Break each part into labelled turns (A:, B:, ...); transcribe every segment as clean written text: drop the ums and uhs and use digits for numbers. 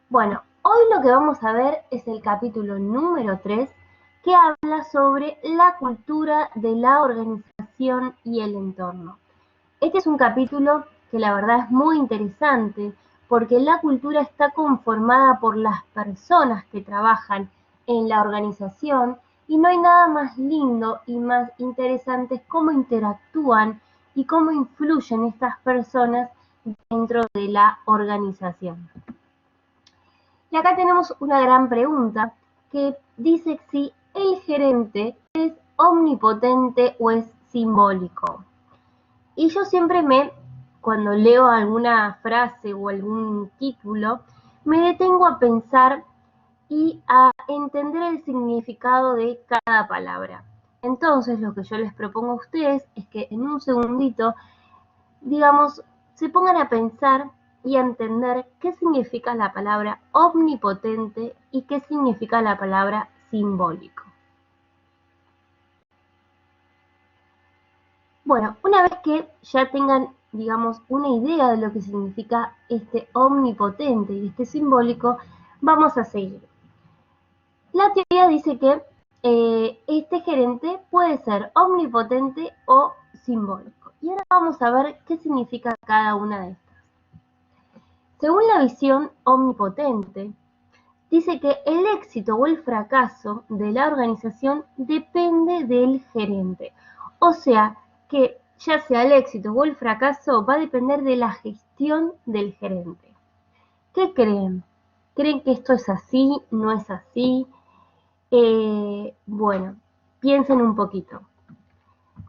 A: Bueno, hoy lo que vamos a ver es el capítulo número 3 que habla sobre la cultura de la organización y el entorno. Este es un capítulo que la verdad es muy interesante porque la cultura está conformada por las personas que trabajan en la organización y no hay nada más lindo y más interesante cómo interactúan y cómo influyen estas personas dentro de la organización. Y acá tenemos una gran pregunta que dice si el gerente es omnipotente o es simbólico. Y yo siempre cuando leo alguna frase o algún título, me detengo a pensar y a entender el significado de cada palabra. Entonces, lo que yo les propongo a ustedes es que en un segundito, digamos, se pongan a pensar y a entender qué significa la palabra omnipotente y qué significa la palabra simbólico. Bueno, una vez que ya tengan, digamos, una idea de lo que significa este omnipotente y este simbólico, vamos a seguir. La teoría dice que este gerente puede ser omnipotente o simbólico. Y ahora vamos a ver qué significa cada una de estas. Según la visión omnipotente, dice que el éxito o el fracaso de la organización depende del gerente. O sea, que ya sea el éxito o el fracaso va a depender de la gestión del gerente. ¿Qué creen? ¿Creen que esto es así? ¿No es así? Bueno, piensen un poquito.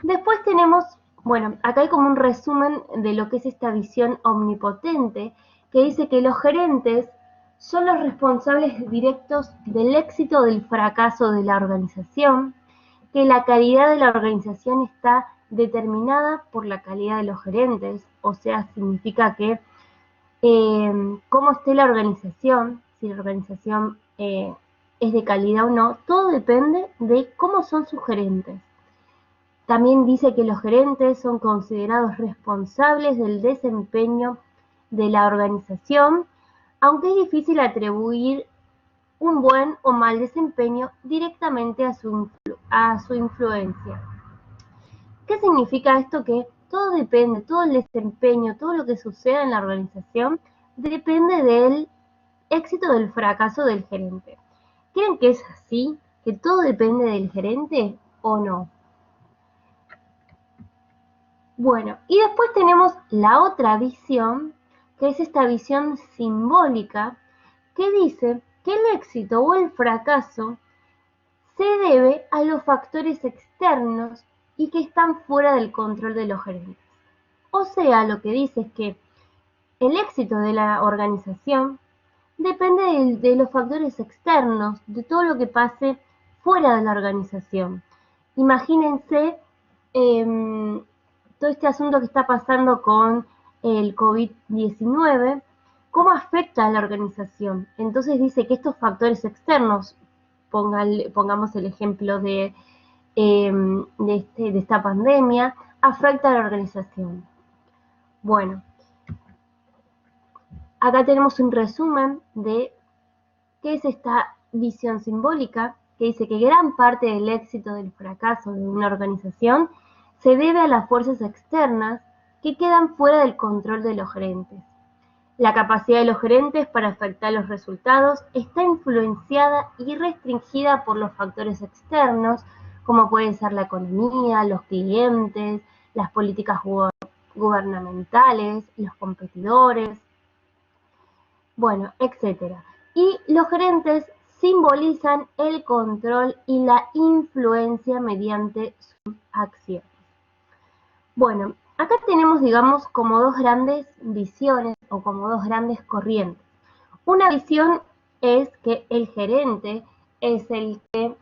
A: Después tenemos, bueno, acá hay como un resumen de lo que es esta visión omnipotente, que dice que los gerentes son los responsables directos del éxito o del fracaso de la organización, que la calidad de la organización está determinada por la calidad de los gerentes, o sea, significa que cómo esté la organización, si la organización es de calidad o no, todo depende de cómo son sus gerentes. También dice que los gerentes son considerados responsables del desempeño de la organización, aunque es difícil atribuir un buen o mal desempeño directamente a su influencia. ¿Qué significa esto? Que todo depende, todo el desempeño, todo lo que suceda en la organización depende del éxito o del fracaso del gerente. ¿Creen que es así? ¿Que todo depende del gerente o no? Bueno, y después tenemos la otra visión, que es esta visión simbólica, que dice que el éxito o el fracaso se debe a los factores externos y que están fuera del control de los gerentes. O sea, lo que dice es que el éxito de la organización depende de los factores externos, de todo lo que pase fuera de la organización. Imagínense todo este asunto que está pasando con el COVID-19, cómo afecta a la organización. Entonces dice que estos factores externos, pongamos el ejemplo de esta pandemia, afecta a la organización. Bueno, acá tenemos un resumen de qué es esta visión simbólica, que dice que gran parte del éxito del fracaso de una organización se debe a las fuerzas externas que quedan fuera del control de los gerentes. La capacidad de los gerentes para afectar los resultados está influenciada y restringida por los factores externos, como pueden ser la economía, los clientes, las políticas gubernamentales, los competidores, bueno, etcétera. Y los gerentes simbolizan el control y la influencia mediante sus acciones. Bueno, acá tenemos, digamos, como dos grandes visiones o como dos grandes corrientes. Una visión es que el gerente es el que,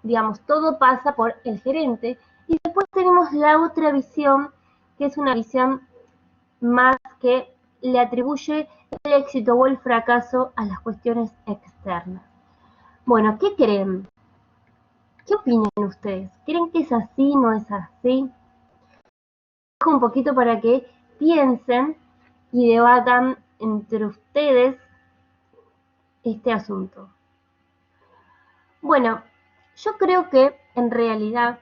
A: digamos, todo pasa por el gerente. Y después tenemos la otra visión, que es una visión más que le atribuye el éxito o el fracaso a las cuestiones externas. Bueno, ¿qué creen? ¿Qué opinan ustedes? ¿Creen que es así, no es así? Dejo un poquito para que piensen y debatan entre ustedes este asunto? Bueno, yo creo que en realidad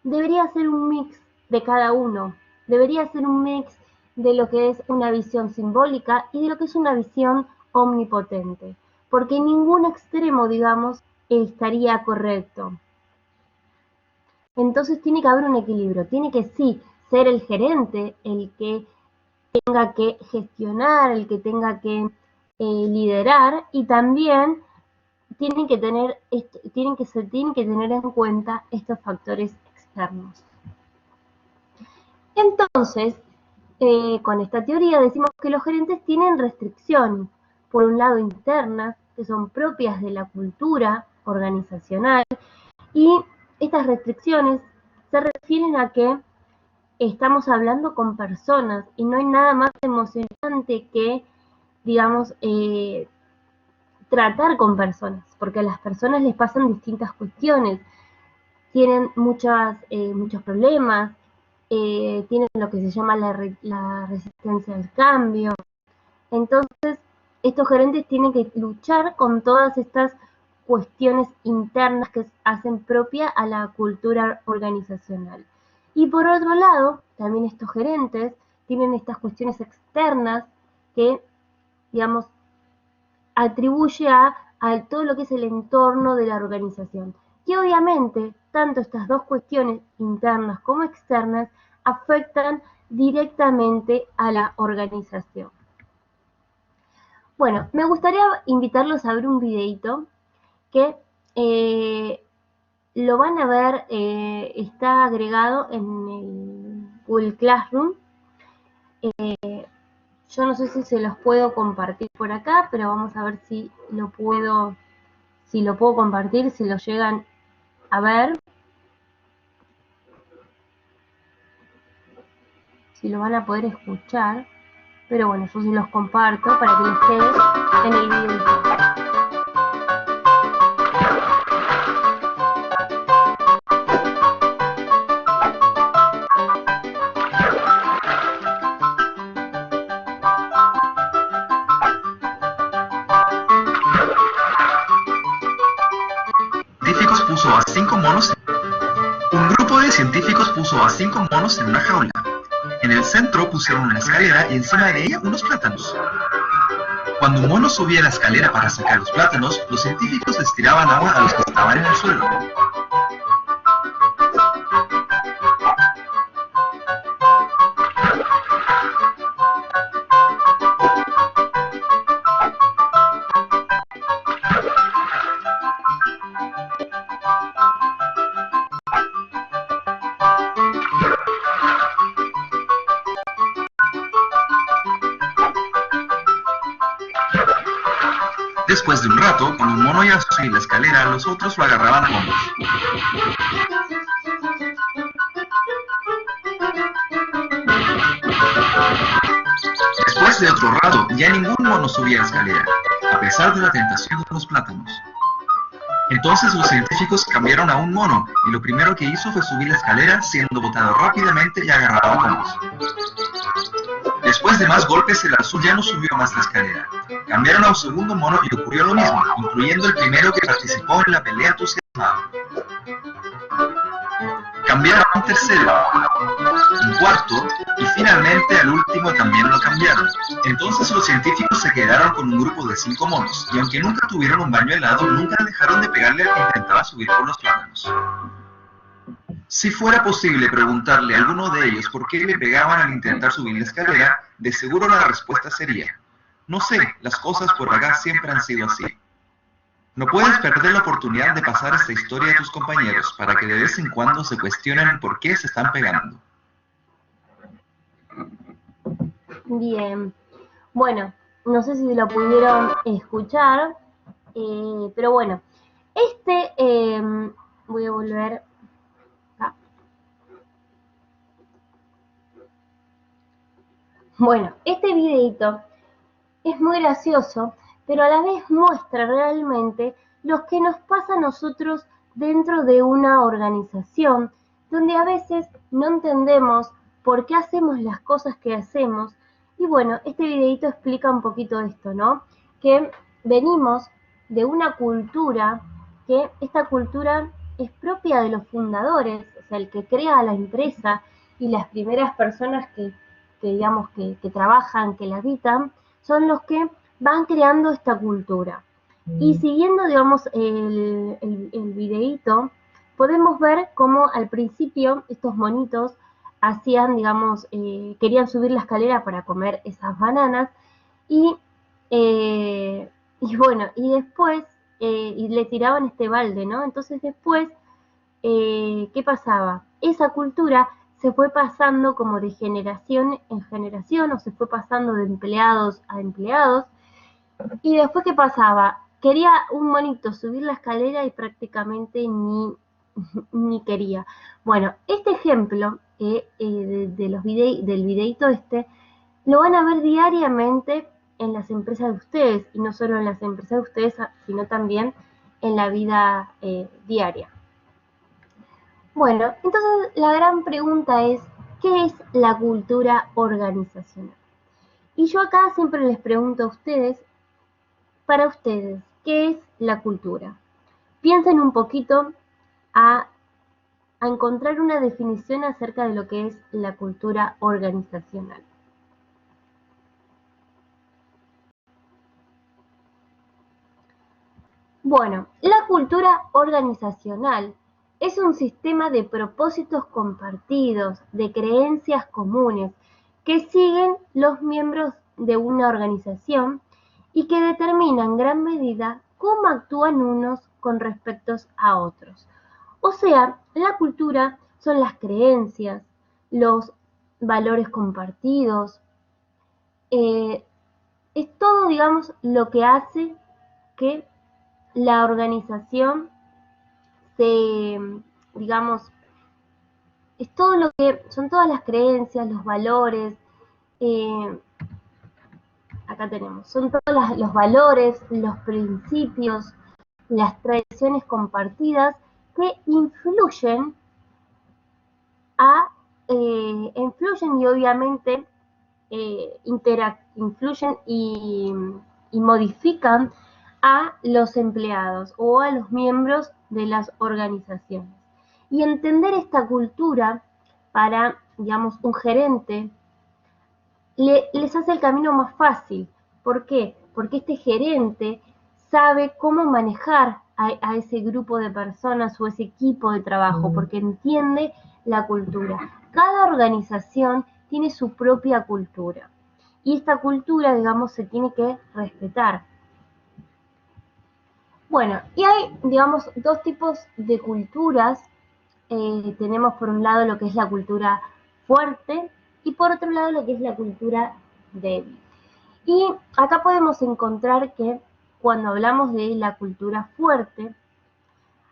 A: debería ser un mix de cada uno. Debería ser un mix de lo que es una visión simbólica y de lo que es una visión omnipotente, porque ningún extremo, digamos, estaría correcto. Entonces tiene que haber un equilibrio, tiene que sí ser el gerente el que tenga que gestionar, el que tenga que liderar, y también tienen que tener en cuenta estos factores externos. Entonces, con esta teoría decimos que los gerentes tienen restricciones, por un lado internas, que son propias de la cultura organizacional, y estas restricciones se refieren a que estamos hablando con personas y no hay nada más emocionante que, digamos, tratar con personas, porque a las personas les pasan distintas cuestiones, tienen muchos problemas, tienen lo que se llama la resistencia al cambio. Entonces, estos gerentes tienen que luchar con todas estas cuestiones internas que hacen propia a la cultura organizacional. Y por otro lado, también estos gerentes tienen estas cuestiones externas que, digamos, atribuye a todo lo que es el entorno de la organización. Y obviamente, tanto estas dos cuestiones internas como externas afectan directamente a la organización. Bueno, me gustaría invitarlos a ver un videito que lo van a ver, está agregado en el Google Classroom. Yo no sé si se los puedo compartir por acá, pero vamos a ver si lo puedo compartir, si lo llegan a ver, si lo van a poder escuchar. Pero bueno, yo sí los comparto para que les quede en el video.
B: Un grupo de científicos puso a 5 monos en una jaula. En el centro pusieron una escalera y encima de ella unos plátanos. Cuando un mono subía la escalera para sacar los plátanos, los científicos les tiraban agua a los que estaban en el suelo. Después de un rato, cuando un mono ya subía la escalera, los otros lo agarraban a combos. Después de otro rato, ya ningún mono subía la escalera, a pesar de la tentación de los plátanos. Entonces los científicos cambiaron a un mono, y lo primero que hizo fue subir la escalera, siendo botado rápidamente y agarrado a combos. Después de más golpes, el azul ya no subió más la escalera. Cambiaron a un segundo mono y ocurrió lo mismo, incluyendo el primero que participó en la pelea entusiasmado. Cambiaron a un tercero, un cuarto, y finalmente al último también lo cambiaron. Entonces los científicos se quedaron con un grupo de 5 monos, y aunque nunca tuvieron un baño helado, nunca dejaron de pegarle al que intentaba subir por los plátanos. Si fuera posible preguntarle a alguno de ellos por qué le pegaban al intentar subir la escalera, de seguro la respuesta sería: no sé, las cosas por acá siempre han sido así. No puedes perder la oportunidad de pasar esta historia a tus compañeros para que de vez en cuando se cuestionen por qué se están pegando.
A: Bien, bueno, no sé si lo pudieron escuchar, pero bueno, voy a volver acá. Bueno, este videito es muy gracioso, pero a la vez muestra realmente lo que nos pasa a nosotros dentro de una organización, donde a veces no entendemos por qué hacemos las cosas que hacemos. Y bueno, este videito explica un poquito esto, ¿no? Que venimos de una cultura que esta cultura es propia de los fundadores, o sea, el que crea la empresa y las primeras personas que trabajan, que la habitan, son los que van creando esta cultura. Y siguiendo, digamos, el videíto, podemos ver cómo al principio estos monitos hacían, digamos, querían subir la escalera para comer esas bananas y, eh, y bueno, y después y le tiraban este balde, ¿no? Entonces después, ¿qué pasaba? Esa cultura se fue pasando como de generación en generación o se fue pasando de empleados a empleados. Y después, ¿qué pasaba? Quería un monito subir la escalera y prácticamente ni quería. Bueno, este ejemplo de los del videito este, lo van a ver diariamente en las empresas de ustedes, y no solo en las empresas de ustedes, sino también en la vida diaria. Bueno, entonces la gran pregunta es, ¿qué es la cultura organizacional? Y yo acá siempre les pregunto a ustedes, para ustedes, ¿qué es la cultura? Piensen un poquito a, a encontrar una definición acerca de lo que es la cultura organizacional. Bueno, la cultura organizacional es un sistema de propósitos compartidos, de creencias comunes, que siguen los miembros de una organización y que determina en gran medida cómo actúan unos con respecto a otros. O sea, la cultura son las creencias, los valores compartidos, eh, es todo, digamos, lo que hace que la organización se, digamos, es todo lo que, son todas las creencias, los valores, eh, acá tenemos, son todos los valores, los principios, las tradiciones compartidas que influyen influyen y obviamente influyen y modifican a los empleados o a los miembros de las organizaciones. Y entender esta cultura para, digamos, un gerente les hace el camino más fácil. ¿Por qué? Porque este gerente sabe cómo manejar a ese grupo de personas o ese equipo de trabajo, porque entiende la cultura. Cada organización tiene su propia cultura y esta cultura, digamos, se tiene que respetar. Bueno, y hay, digamos, dos tipos de culturas. Tenemos por un lado lo que es la cultura fuerte y por otro lado lo que es la cultura débil. Y acá podemos encontrar que cuando hablamos de la cultura fuerte,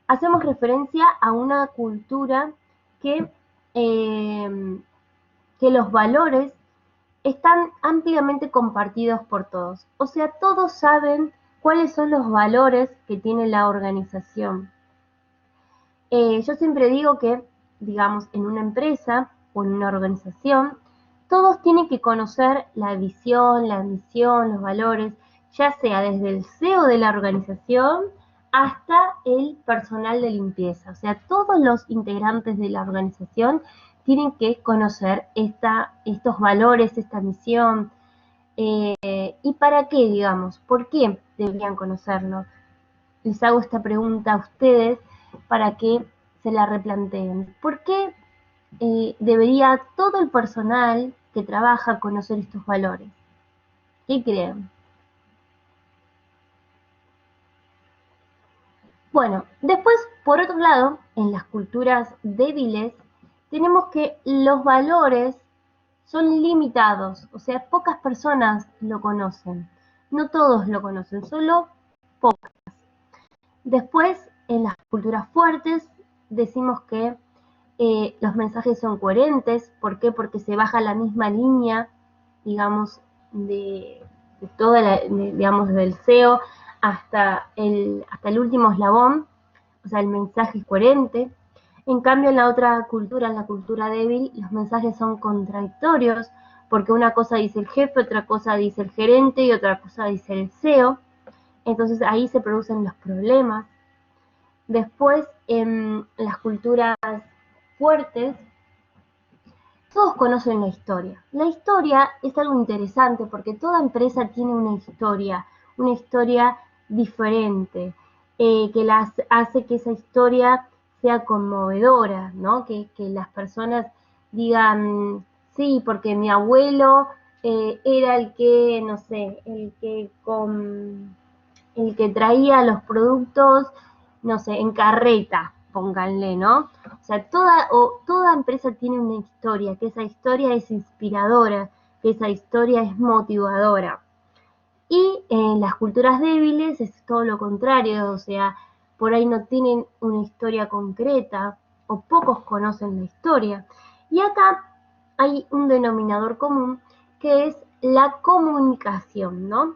A: hacemos referencia a una cultura que, eh, que los valores están ampliamente compartidos por todos. O sea, todos saben cuáles son los valores que tiene la organización. Yo siempre digo que, digamos, en una empresa o en una organización, todos tienen que conocer la visión, la misión, los valores, ya sea desde el CEO de la organización hasta el personal de limpieza. O sea, todos los integrantes de la organización tienen que conocer estos valores, esta misión. ¿Y para qué, digamos? ¿Por qué deberían conocerlo? Les hago esta pregunta a ustedes para que se la replanteen. ¿Por qué debería todo el personal que trabaja conocer estos valores? ¿Qué creen? Bueno, después, por otro lado, en las culturas débiles, tenemos que los valores son limitados, o sea, pocas personas lo conocen. No todos lo conocen, solo pocas. Después, en las culturas fuertes, decimos que los mensajes son coherentes. ¿Por qué? Porque se baja la misma línea, digamos, de toda digamos, del CEO hasta el último eslabón. O sea, el mensaje es coherente. En cambio, en la otra cultura, en la cultura débil, los mensajes son contradictorios, porque una cosa dice el jefe, otra cosa dice el gerente y otra cosa dice el CEO. Entonces ahí se producen los problemas. Después, en las culturas fuertes, todos conocen la historia. La historia es algo interesante porque toda empresa tiene una historia diferente, que hace que esa historia sea conmovedora, ¿no? Que las personas digan, sí, porque mi abuelo era el que, no sé, el que traía los productos, no sé, en carreta, pónganle, ¿no? O sea, toda empresa tiene una historia, que esa historia es inspiradora, que esa historia es motivadora. Y en las culturas débiles es todo lo contrario, o sea, por ahí no tienen una historia concreta o pocos conocen la historia. Y acá hay un denominador común que es la comunicación, ¿no?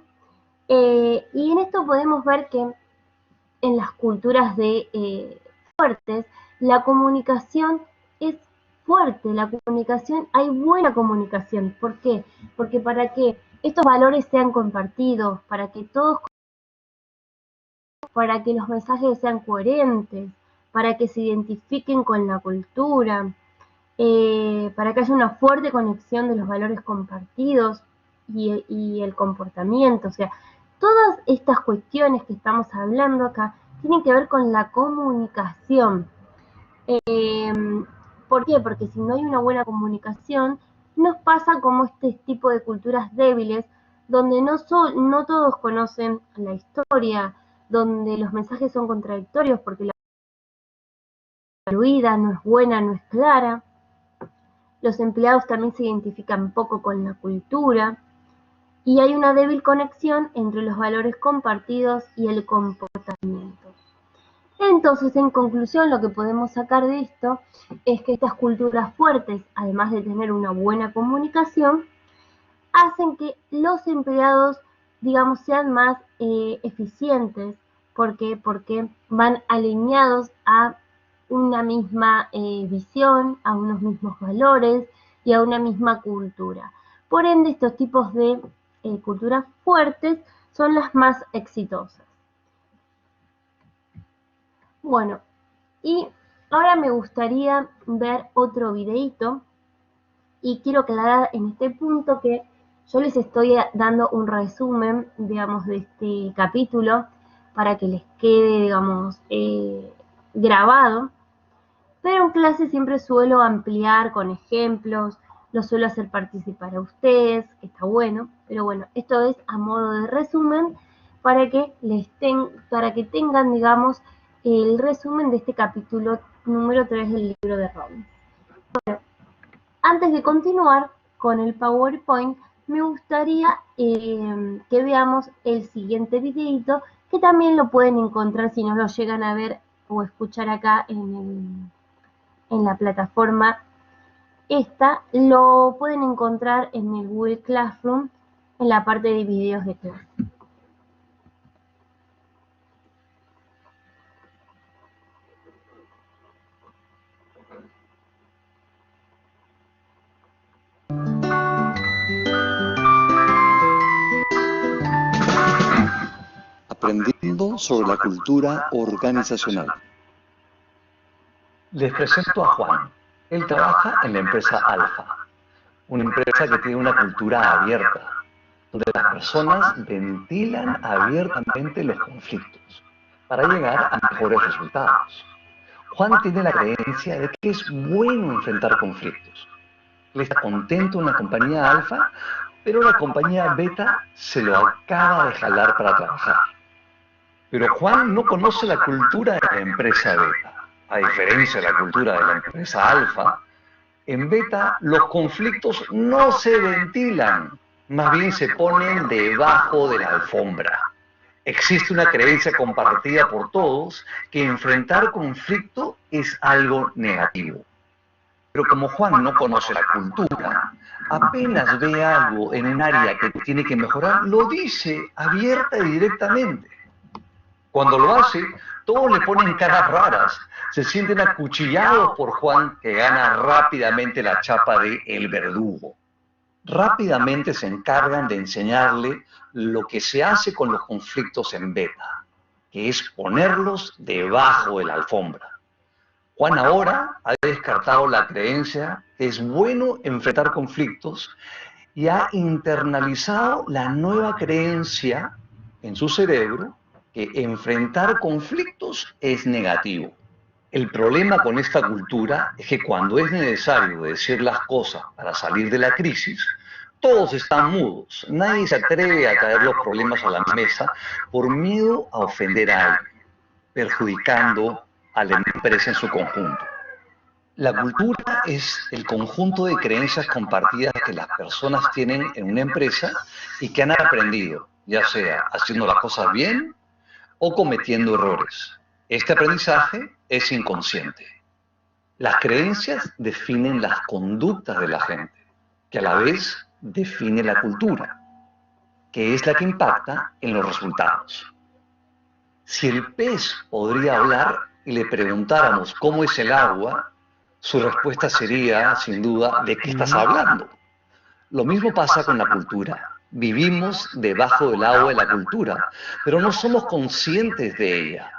A: Y en esto podemos ver que en las culturas fuertes, la comunicación es fuerte, la comunicación, hay buena comunicación. ¿Por qué? Porque para que estos valores sean compartidos, para que los mensajes sean coherentes, para que se identifiquen con la cultura, para que haya una fuerte conexión de los valores compartidos y el comportamiento. O sea, todas estas cuestiones que estamos hablando acá tienen que ver con la comunicación. Eh, ¿Por qué? Porque si no hay una buena comunicación, nos pasa como este tipo de culturas débiles, donde no todos conocen la historia, donde los mensajes son contradictorios porque la fluida no es buena, no es clara. Los empleados también se identifican poco con la cultura y hay una débil conexión entre los valores compartidos y el comportamiento. Entonces, en conclusión, lo que podemos sacar de esto es que estas culturas fuertes, además de tener una buena comunicación, hacen que los empleados, digamos, sean más eficientes. ¿Por qué? Porque van alineados a una misma visión, a unos mismos valores y a una misma cultura. Por ende, estos tipos de culturas fuertes son las más exitosas. Bueno, y ahora me gustaría ver otro videito y quiero aclarar en este punto que yo les estoy dando un resumen, digamos, de este capítulo para que les quede, digamos, grabado. Pero en clase siempre suelo ampliar con ejemplos, lo suelo hacer participar a ustedes, que está bueno, pero bueno, esto es a modo de resumen para que tengan, digamos, el resumen de este capítulo número 3 del libro de Robbins. Bueno, antes de continuar con el PowerPoint, me gustaría que veamos el siguiente videito, que también lo pueden encontrar si no lo llegan a ver o escuchar acá en la plataforma esta, lo pueden encontrar en el Google Classroom en la parte de videos de clase.
C: Aprendiendo sobre la cultura organizacional. Les presento a Juan. Él trabaja en la empresa Alfa, una empresa que tiene una cultura abierta, donde las personas ventilan abiertamente los conflictos para llegar a mejores resultados. Juan tiene la creencia de que es bueno enfrentar conflictos. Él está contento en la compañía Alfa, pero la compañía Beta se lo acaba de jalar para trabajar. Pero Juan no conoce la cultura de la empresa Beta. A diferencia de la cultura de la empresa Alfa, en Beta los conflictos no se ventilan, más bien se ponen debajo de la alfombra. Existe una creencia compartida por todos que enfrentar conflicto es algo negativo. Pero como Juan no conoce la cultura, apenas ve algo en un área que tiene que mejorar, lo dice abierta y directamente. Cuando lo hace, todos le ponen caras raras, se sienten acuchillados por Juan, que gana rápidamente la chapa de el verdugo. rápidamente se encargan de enseñarle lo que se hace con los conflictos en beta, que es ponerlos debajo de la alfombra. Juan ahora ha descartado la creencia que es bueno enfrentar conflictos y ha internalizado la nueva creencia en su cerebro que enfrentar conflictos es negativo. El problema con esta cultura es que cuando es necesario decir las cosas para salir de la crisis, todos están mudos. Nadie se atreve a traer los problemas a la mesa por miedo a ofender a alguien, perjudicando a la empresa en su conjunto. La cultura es el conjunto de creencias compartidas que las personas tienen en una empresa y que han aprendido, ya sea haciendo las cosas bien o cometiendo errores. Este aprendizaje es inconsciente. Las creencias definen las conductas de la gente, que a la vez define la cultura, que es la que impacta en los resultados. Si el pez podría hablar y le preguntáramos cómo es el agua, su respuesta sería, sin duda, ¿de qué estás hablando? Lo mismo pasa con la cultura. Vivimos debajo del agua de la cultura, pero no somos conscientes de ella,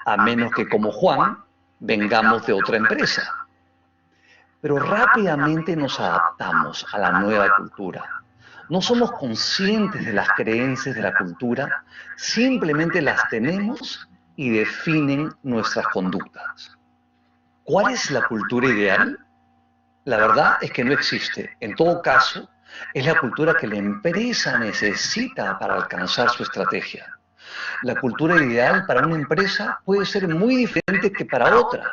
C: a menos que, como Juan, vengamos de otra empresa. Pero rápidamente nos adaptamos a la nueva cultura. No somos conscientes de las creencias de la cultura, simplemente las tenemos y definen nuestras conductas. ¿Cuál es la cultura ideal? La verdad es que no existe. En todo caso, es la cultura que la empresa necesita para alcanzar su estrategia. La cultura ideal para una empresa puede ser muy diferente que para otra,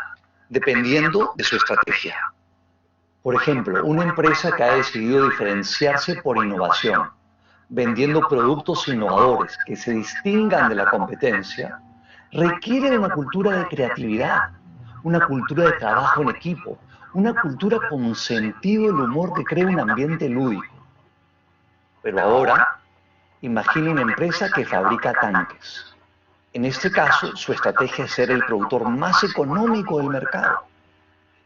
C: dependiendo de su estrategia. Por ejemplo, una empresa que ha decidido diferenciarse por innovación, vendiendo productos innovadores que se distingan de la competencia, requiere de una cultura de creatividad, una cultura de trabajo en equipo, una cultura con sentido del humor que crea un ambiente lúdico. Pero ahora, imagine una empresa que fabrica tanques. En este caso, su estrategia es ser el productor más económico del mercado.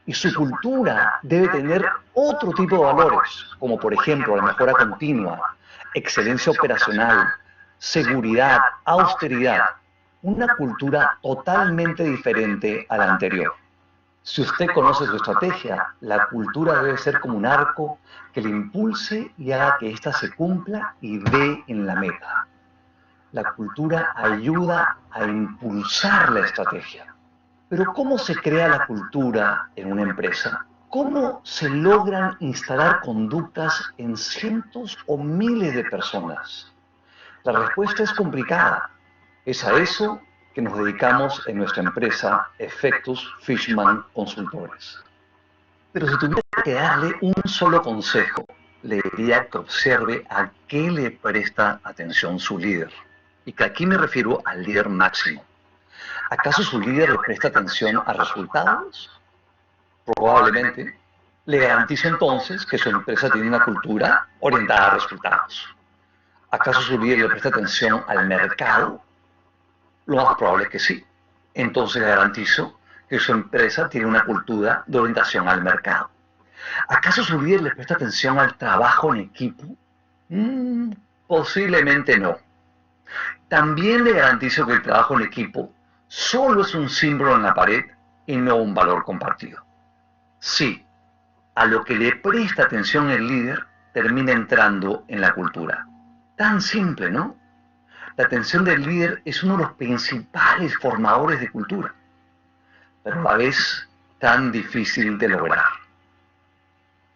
C: Y su cultura debe tener otro tipo de valores, como por ejemplo la mejora continua, excelencia operacional, seguridad, austeridad. Una cultura totalmente diferente a la anterior. Si usted conoce su estrategia, la cultura debe ser como un arco que le impulse y haga que ésta se cumpla y dé en la meta. La cultura ayuda a impulsar la estrategia. Pero ¿cómo se crea la cultura en una empresa? ¿Cómo se logran instalar conductas en cientos o miles de personas? La respuesta es complicada. Es a eso que nos dedicamos en nuestra empresa Efectus Fishman Consultores. Pero si tuviera que darle un solo consejo, le diría que observe a qué le presta atención su líder. Y que aquí me refiero al líder máximo. ¿Acaso su líder le presta atención a resultados? Probablemente. Le garantizo entonces que su empresa tiene una cultura orientada a resultados. ¿Acaso su líder le presta atención al mercado? Lo más probable es que sí. Entonces le garantizo que su empresa tiene una cultura de orientación al mercado. ¿Acaso su líder le presta atención al trabajo en equipo? Posiblemente no. También le garantizo que el trabajo en equipo solo es un símbolo en la pared y no un valor compartido. Sí, a lo que le presta atención el líder termina entrando en la cultura. Tan simple, ¿no? La atención del líder es uno de los principales formadores de cultura, pero a la vez tan difícil de lograr.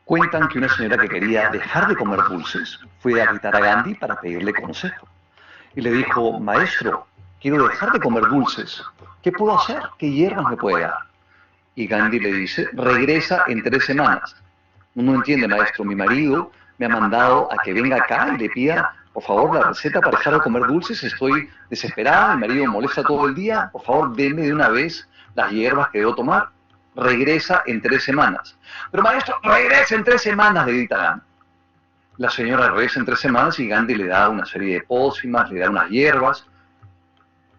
C: Cuentan que una señora que quería dejar de comer dulces fue a visitar a Gandhi para pedirle consejo. Y le dijo, maestro, quiero dejar de comer dulces. ¿Qué puedo hacer? ¿Qué hierbas me puede dar? Y Gandhi le dice, regresa en 3 semanas. No entiende, maestro, mi marido me ha mandado a que venga acá y le pida, por favor, la receta para dejar de comer dulces. Estoy desesperada, mi marido me molesta todo el día. Por favor, deme de una vez las hierbas que debo tomar. Regresa en 3 semanas. Pero maestro, regresa en 3 semanas, le grita Gandhi. La señora regresa en 3 semanas y Gandhi le da una serie de pócimas, le da unas hierbas.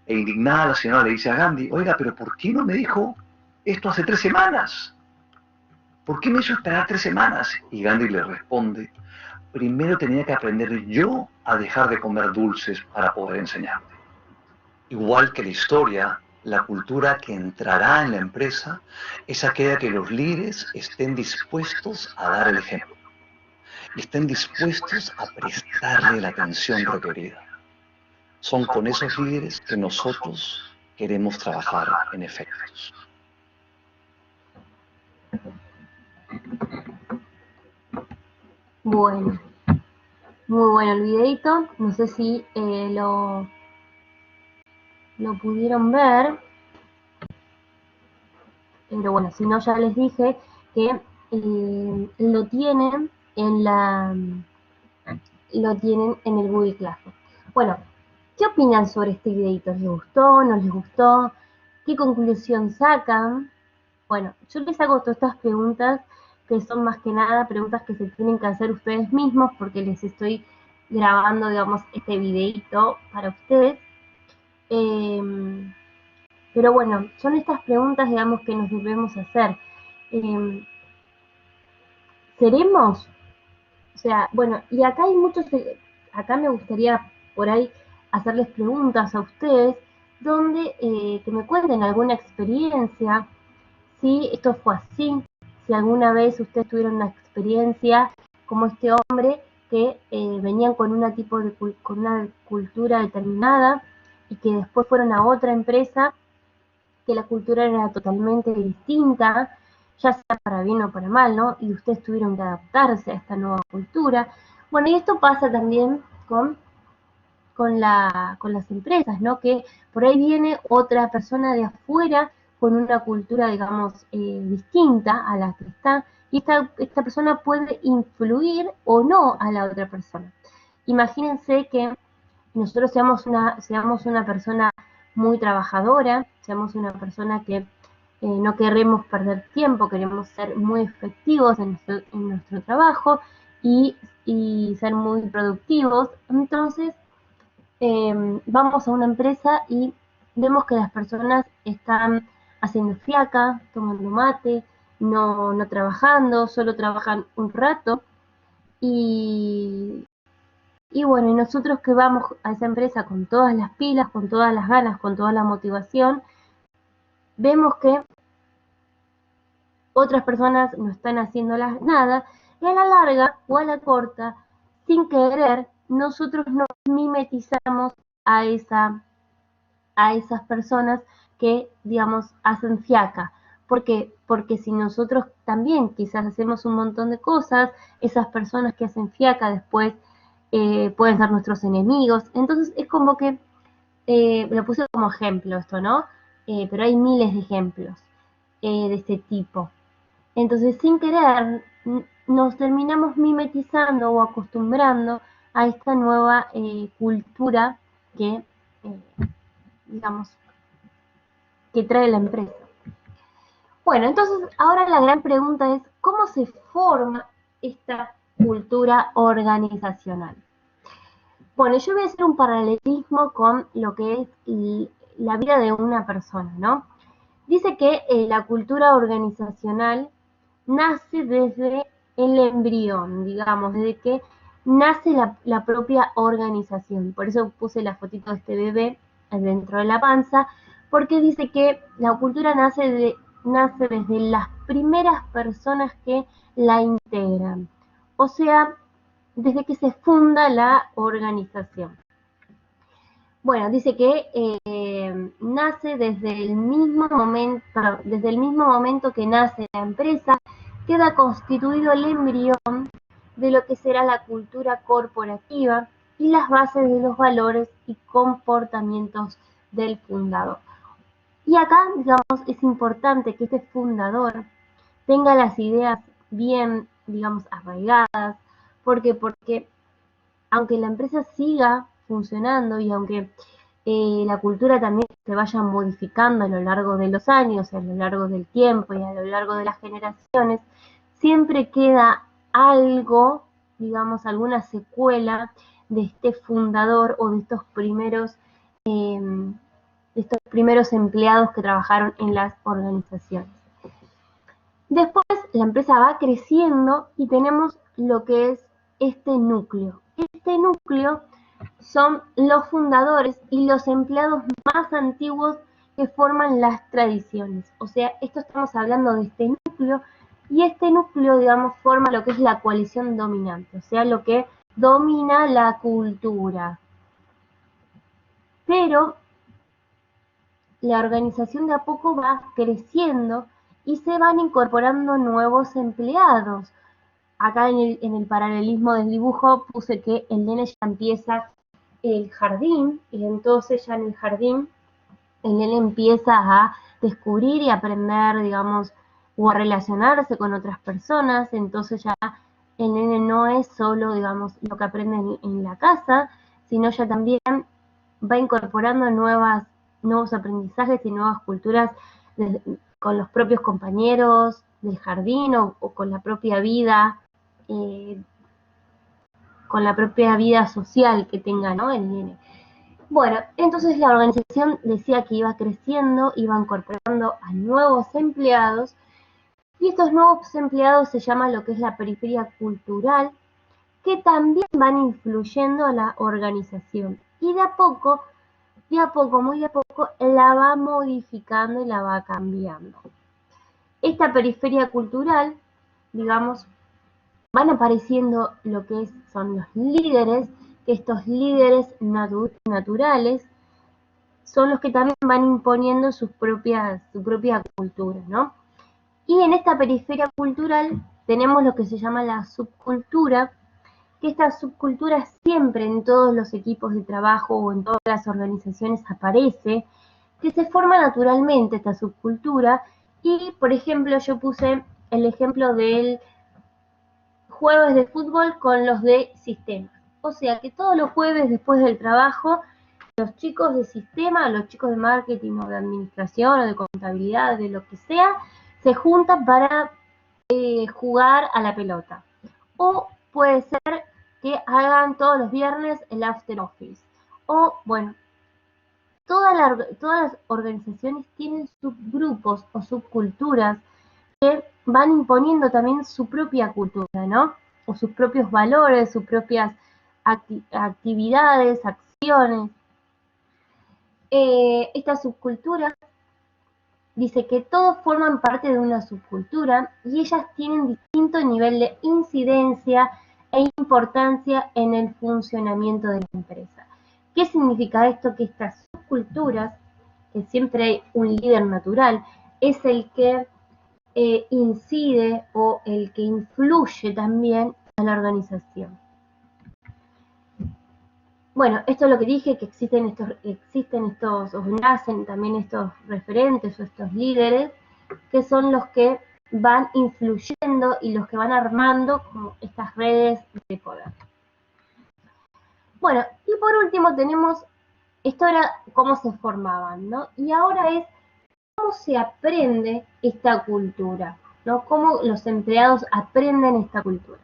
C: E indignada la señora le dice a Gandhi, oiga, pero ¿por qué no me dijo esto hace 3 semanas? ¿Por qué me hizo esperar 3 semanas? Y Gandhi le responde, primero tenía que aprender yo a dejar de comer dulces para poder enseñarte. Igual que la historia, la cultura que entrará en la empresa es aquella que los líderes estén dispuestos a dar el ejemplo y estén dispuestos a prestarle la atención requerida. Son con esos líderes que nosotros queremos trabajar en efectos.
A: Bueno, muy bueno el videito. No sé si lo pudieron ver. Pero bueno, si no, ya les dije que lo tienen en el Google Classroom. Bueno, ¿qué opinan sobre este videito? ¿Les gustó? ¿No les gustó? ¿Qué conclusión sacan? Bueno, yo les hago todas estas preguntas que son más que nada preguntas que se tienen que hacer ustedes mismos porque les estoy grabando, digamos, este videito para ustedes. Pero bueno, son estas preguntas, digamos, que nos debemos hacer. ¿Seremos? O sea, bueno, y acá hay muchos, acá me gustaría por ahí hacerles preguntas a ustedes, donde que me cuenten alguna experiencia, si esto fue así, si alguna vez ustedes tuvieron una experiencia como este hombre que venían con con una cultura determinada y que después fueron a otra empresa que la cultura era totalmente distinta, ya sea para bien o para mal, ¿no? Y ustedes tuvieron que adaptarse a esta nueva cultura. Bueno, y esto pasa también con las empresas, ¿no? Que por ahí viene otra persona de afuera con una cultura, digamos, distinta a la que está, y esta persona puede influir o no a la otra persona. Imagínense que nosotros seamos una persona muy trabajadora, seamos una persona que no queremos perder tiempo, queremos ser muy efectivos en nuestro trabajo y ser muy productivos. Entonces, vamos a una empresa y vemos que las personas están haciendo fiaca, tomando mate, no trabajando, solo trabajan un rato. Y bueno, y nosotros que vamos a esa empresa con todas las pilas, con todas las ganas, con toda la motivación, vemos que otras personas no están haciendo nada, y a la larga o a la corta, sin querer, nosotros nos mimetizamos a esas personas que, digamos, hacen fiaca. ¿Por qué? Porque si nosotros también quizás hacemos un montón de cosas, esas personas que hacen fiaca después pueden ser nuestros enemigos. Entonces es como que, lo puse como ejemplo esto, ¿no? Pero hay miles de ejemplos de este tipo. Entonces, sin querer, nos terminamos mimetizando o acostumbrando a esta nueva cultura que, digamos, que trae la empresa. Bueno, entonces ahora la gran pregunta es, ¿cómo se forma esta cultura organizacional? Bueno, yo voy a hacer un paralelismo con lo que es la vida de una persona, ¿no? Dice que la cultura organizacional nace desde el embrión, digamos, desde que nace la propia organización. Por eso puse la fotito de este bebé dentro de la panza, porque dice que la cultura nace desde las primeras personas que la integran. O sea, desde que se funda la organización. Bueno, dice que nace desde el mismo momento que nace la empresa, queda constituido el embrión de lo que será la cultura corporativa y las bases de los valores y comportamientos del fundador. Y acá, digamos, es importante que este fundador tenga las ideas bien, digamos, arraigadas. ¿Por qué? Porque aunque la empresa siga funcionando y aunque la cultura también se vaya modificando a lo largo de los años, a lo largo del tiempo y a lo largo de las generaciones, siempre queda algo, digamos, alguna secuela de este fundador o de estos primeros empleados que trabajaron en las organizaciones. Después la empresa va creciendo y tenemos lo que es este núcleo. Este núcleo son los fundadores y los empleados más antiguos que forman las tradiciones. O sea, esto estamos hablando de este núcleo, y este núcleo, digamos, forma lo que es la coalición dominante, o sea, lo que domina la cultura. Pero la organización de a poco va creciendo y se van incorporando nuevos empleados. Acá en el paralelismo del dibujo puse que el nene ya empieza el jardín, y entonces ya en el jardín el nene empieza a descubrir y aprender, digamos, o a relacionarse con otras personas. Entonces ya el nene no es solo, digamos, lo que aprende en la casa, sino ya también va incorporando nuevos aprendizajes y nuevas culturas con los propios compañeros del jardín o con la propia vida, social que tenga, ¿no?, el nene. Bueno, entonces la organización decía que iba creciendo, iba incorporando a nuevos empleados, y estos nuevos empleados se llaman lo que es la periferia cultural, que también van influyendo a la organización. Y de a poco, muy de a poco, la va modificando y la va cambiando. Esta periferia cultural, digamos, van apareciendo lo que son los líderes, que estos líderes naturales son los que también van imponiendo su propia cultura, ¿no? Y en esta periferia cultural tenemos lo que se llama la subcultura, que esta subcultura siempre en todos los equipos de trabajo o en todas las organizaciones aparece, que se forma naturalmente esta subcultura. Y, por ejemplo, yo puse el ejemplo del jueves de fútbol con los de sistemas. O sea que todos los jueves después del trabajo, los chicos de sistema, los chicos de marketing o de administración o de contabilidad, de lo que sea, se juntan para jugar a la pelota. O puede ser que hagan todos los viernes el after office. O, bueno, todas las organizaciones tienen subgrupos o subculturas que van imponiendo también su propia cultura, ¿no? O sus propios valores, sus propias actividades, acciones. Esta subcultura dice que todos forman parte de una subcultura y ellas tienen distinto nivel de incidencia e importancia en el funcionamiento de la empresa. ¿Qué significa esto? Que estas subculturas, que siempre hay un líder natural, es el que incide o el que influye también a la organización. Bueno, esto es lo que dije, que existen estos, o nacen también estos referentes o estos líderes, que son los que van influyendo y los que van armando como estas redes de poder. Bueno, y por último tenemos, esto era cómo se formaban, ¿no? Y ahora es cómo se aprende esta cultura, ¿no? Cómo los empleados aprenden esta cultura.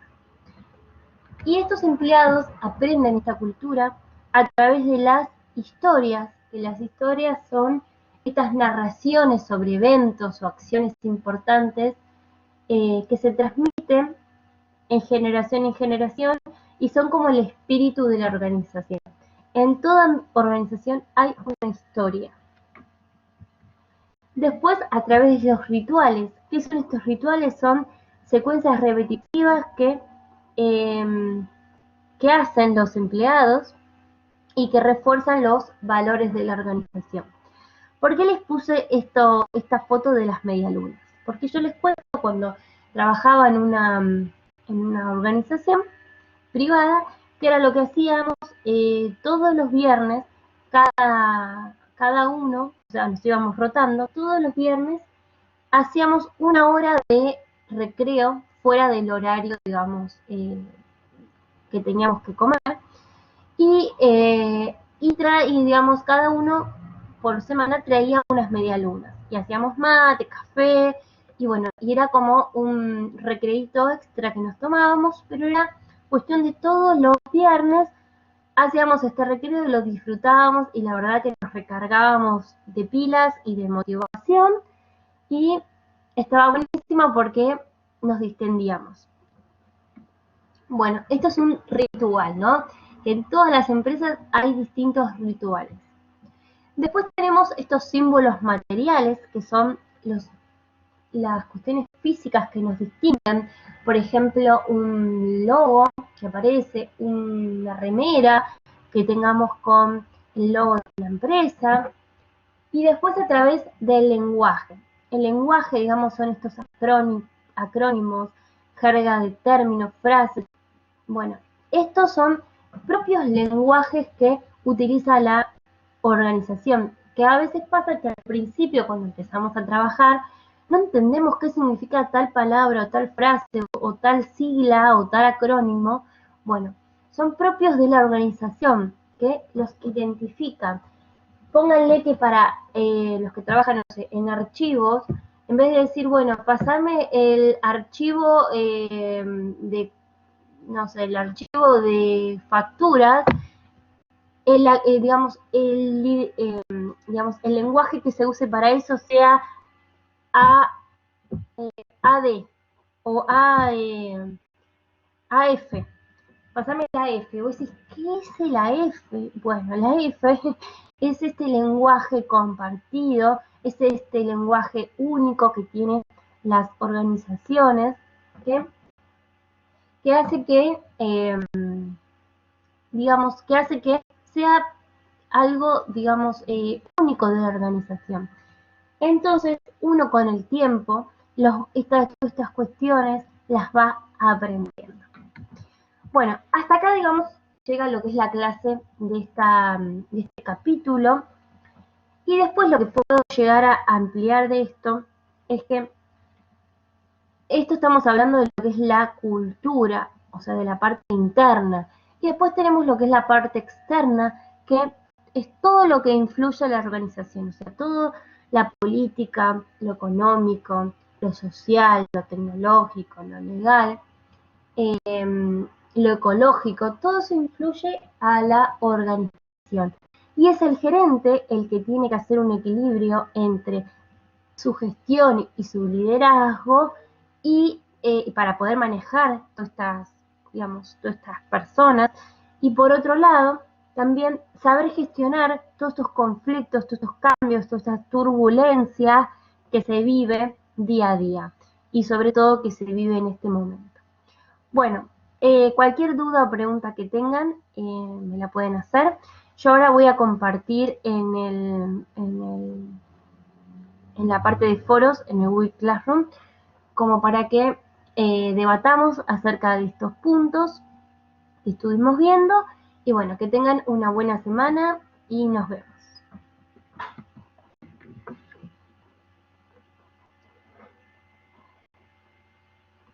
A: Y estos empleados aprenden esta cultura a través de las historias, que las historias son estas narraciones sobre eventos o acciones importantes que se transmiten en generación y son como el espíritu de la organización. En toda organización hay una historia. Después, a través de los rituales. ¿Qué son estos rituales? Son secuencias repetitivas que hacen los empleados y que refuerzan los valores de la organización. ¿Por qué les puse esta foto de las medialunas? Porque yo les cuento, cuando trabajaba en una organización privada, que era lo que hacíamos todos los viernes, cada uno, o sea, nos íbamos rotando, todos los viernes hacíamos una hora de recreo fuera del horario, digamos, que teníamos que comer, y digamos, cada uno por semana traía unas medialunas, y hacíamos mate, café, y bueno, y era como un recreito extra que nos tomábamos, pero era cuestión de todos los viernes hacíamos este recreo y lo disfrutábamos, y la verdad que nos recargábamos de pilas y de motivación, y estaba buenísimo porque nos distendíamos. Bueno, esto es un ritual, ¿no? En todas las empresas hay distintos rituales. Después tenemos estos símbolos materiales, que son las cuestiones físicas que nos distinguen. Por ejemplo, un logo que aparece, una remera que tengamos con el logo de la empresa. Y después a través del lenguaje. El lenguaje, digamos, son estos acrónimos, jerga de términos, frases. Bueno, estos son propios lenguajes que utiliza la organización, que a veces pasa que al principio, cuando empezamos a trabajar, no entendemos qué significa tal palabra o tal frase o tal sigla o tal acrónimo. Bueno, son propios de la organización que los identifican. Pónganle que para los que trabajan, no sé, en archivos, en vez de decir, bueno, pasame el archivo de, no sé, el archivo de facturas, digamos, el lenguaje que se use para eso sea A, AD o AF. Pasame la F. Vos decís, ¿qué es la F? Bueno, la F es este lenguaje compartido, es este lenguaje único que tienen las organizaciones, ¿sí? Que hace que, digamos, que hace que sea algo, digamos, único de la organización. Entonces, uno con el tiempo, estas cuestiones las va aprendiendo. Bueno, hasta acá, digamos, llega lo que es la clase de este capítulo. Y después lo que puedo llegar a ampliar de esto es que esto estamos hablando de lo que es la cultura, o sea, de la parte interna. Y después tenemos lo que es la parte externa, que es todo lo que influye a la organización, o sea, todo la política, lo económico, lo social, lo tecnológico, lo legal, lo ecológico, todo eso influye a la organización. Y es el gerente el que tiene que hacer un equilibrio entre su gestión y su liderazgo y para poder manejar digamos, todas estas personas. Y por otro lado, también saber gestionar todos estos conflictos, todos estos cambios, todas estas turbulencias que se vive día a día y sobre todo que se vive en este momento. Bueno, cualquier duda o pregunta que tengan, me la pueden hacer. Yo ahora voy a compartir en la parte de foros, en el Google Classroom, como para que debatamos acerca de estos puntos que estuvimos viendo. Y bueno, que tengan una buena semana y nos vemos.